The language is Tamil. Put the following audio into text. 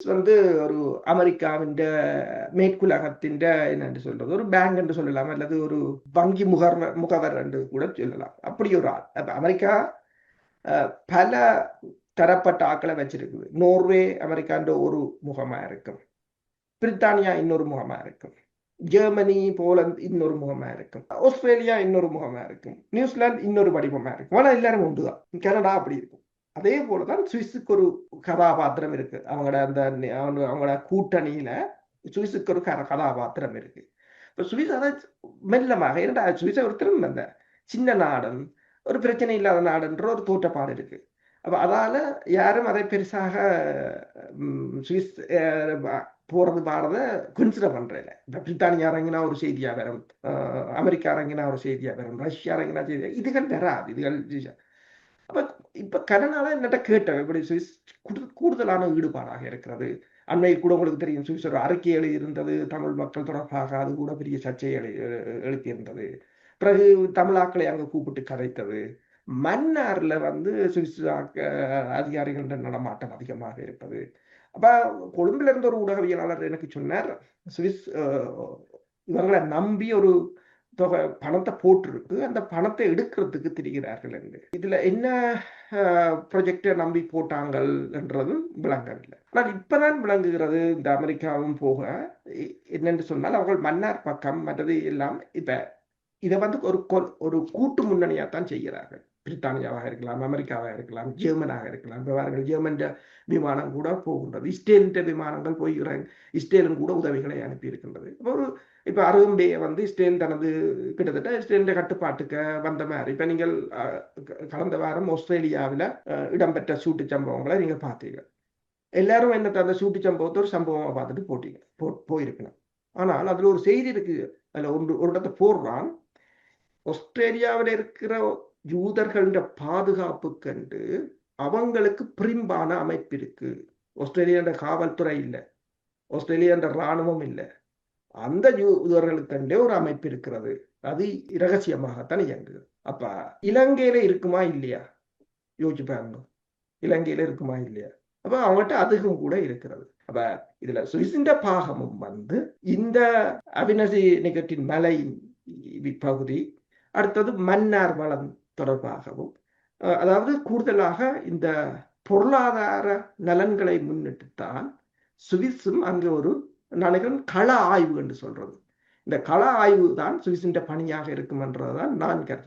வந்து ஒரு அமெரிக்காவின் மேற்குலகத்தின் என்னென்று சொல்றது ஒரு பேங்க் என்று சொல்லலாம், அல்லது ஒரு வங்கி முகவர் என்று கூட சொல்லலாம். அப்படி ஒரு ஆள். அப்ப அமெரிக்கா பல தரப்பட்ட ஆட்களை வச்சிருக்குது. நோர்வே அமெரிக்கான்ற ஒரு முகமா இருக்கும், பிரித்தானியா இன்னொரு முகமா இருக்கும், ஜெர்மனி போலந்து இன்னொரு முகமா இருக்கும், ஆஸ்திரேலியா இன்னொரு முகமா இருக்கும், நியூசிலாந்து இன்னொரு வடிவமா இருக்கும். ஆனா எல்லாரும் ஒன்றுதான். கனடா அப்படி இருக்கும். அதே போலதான் சுவிஸுக்கு ஒரு கதாபாத்திரம் இருக்கு. அவங்களோட அந்த அவங்களோட கூட்டணியில சுவிஸுக்கு ஒரு கதாபாத்திரம் இருக்கு. இப்ப சுவிஸ் அதை மெல்லமாக இரண்டா சுவிஸை ஒரு திரும்ப அந்த சின்ன நாடன் ஒரு பிரச்சனை இல்லாத நாடுன்ற ஒரு தோற்றப்பாடு இருக்கு. அப்ப அதால யாரும் அதை பெருசாக சுவிஸ் போறது பாரத கன்சிடர் பண்றேன். இப்ப பிரித்தானியா இறங்கினா ஒரு செய்தியா வரும், அமெரிக்கா இறங்கினா ஒரு செய்தியா வரும், ரஷ்யா இறங்கினா செய்தியா, இதுகள் வராது. இதுகள் அப்ப இப்ப கனடால என்னட்ட கேட்டேன், இப்படி சுவிஸ் கூடுதலான ஈடுபாடாக இருக்கிறது. அண்மையில் கூட உங்களுக்கு தெரியும், சுவிஸ் ஒரு அறிக்கை எழுதியிருந்தது தமிழ் மக்கள் தொடர்பாக. அது கூட பெரிய சர்ச்சையை எழுப்பியிருந்தது. பிறகு தமிழாக்களை அங்க கூப்பிட்டு கதைத்தது. மன்னார்ல வந்து சுவிஸ் அதிகாரிகளின் நடமாட்டம் அதிகமாக இருப்பது. அப்ப கொழும்புல இருந்த ஒரு ஊடகவியலாளர் எனக்கு சொன்னார், சுவிஸ் இவங்களை நம்பி ஒரு தொகை பணத்தை போட்டிருக்கு, அந்த பணத்தை எடுக்கிறதுக்கு திரிகிறார்கள் என்று. இதுல என்ன ப்ரொஜெக்டை நம்பி போட்டாங்கள் என்றதும் விளங்கவில்லை. ஆனால் இப்பதான் விளங்குகிறது. இந்த அமெரிக்காவும் போக என்னென்று சொன்னால் அவர்கள் மன்னார் பக்கம் மற்றது எல்லாம் இப்ப இதை வந்து ஒரு கூட்டு முன்னணியாத்தான் செய்கிறார்கள். பிரித்தானியாவாக இருக்கலாம், அமெரிக்காவாக இருக்கலாம், ஜெர்மனாக இருக்கலாம். இப்போ ஜெர்மன் விமானம் கூட போகின்றது, இஸ்ரேலின் விமானங்கள் போகிறாங்க, இஸ்ரேலும் கூட உதவிகளை அனுப்பி இருக்கின்றது. இப்ப அரும்பே வந்து இஸ்ரேல் தனது கிட்டத்தட்ட இஸ்ரேலின் கட்டுப்பாட்டுக்கு வந்த மாதிரி. இப்ப நீங்கள் கடந்த வாரம் ஆஸ்திரேலியாவில் இடம்பெற்ற சூட்டு சம்பவங்களை நீங்க பார்த்தீங்க. எல்லாரும் என்ன அந்த சூட்டு சம்பவத்தை ஒரு சம்பவமா பார்த்துட்டு போயிருக்கணும். ஆனால் அதுல ஒரு செய்தி இருக்கு. அதுல ஒரு இடத்தை போடுறான், ஆஸ்திரேலியாவில் இருக்கிற யூதர்கள பாதுகாப்புக்கென்று அவங்களுக்கு பிரிம்பான அமைப்பு இருக்கு. ஆஸ்திரேலியா காவல்துறை இல்லை, ஆஸ்திரேலியா இராணுவம் இல்லை, அந்த யூதர்களுக்கென்றே ஒரு அமைப்பு இருக்கிறது. அது இரகசியமாகத்தான் இயங்குது. அப்ப இலங்கையில இருக்குமா இல்லையா யோசிச்சு பாருங்க. இலங்கையில இருக்குமா இல்லையா? அப்ப அவங்ககிட்ட அதுவும் கூட இருக்கிறது. அப்ப இதுல சுவிசின்ற பாகமும் வந்து இந்த அவினசி நிகழ்ச்சியின் மலை பகுதி, அடுத்தது மன்னார் வளம் தொடர்பாகவும், அதாவது கூடுதலாக இந்த பொருளாதார நலன்களை முன்னிட்டுத்தான் சுவிஸும் அங்கே ஒரு நினைக்கிறேன் கள ஆய்வு என்று சொல்றது. இந்த கள ஆய்வு தான் சுவிஸின் பணியாக இருக்கும் என்றதுதான் நான் கருது.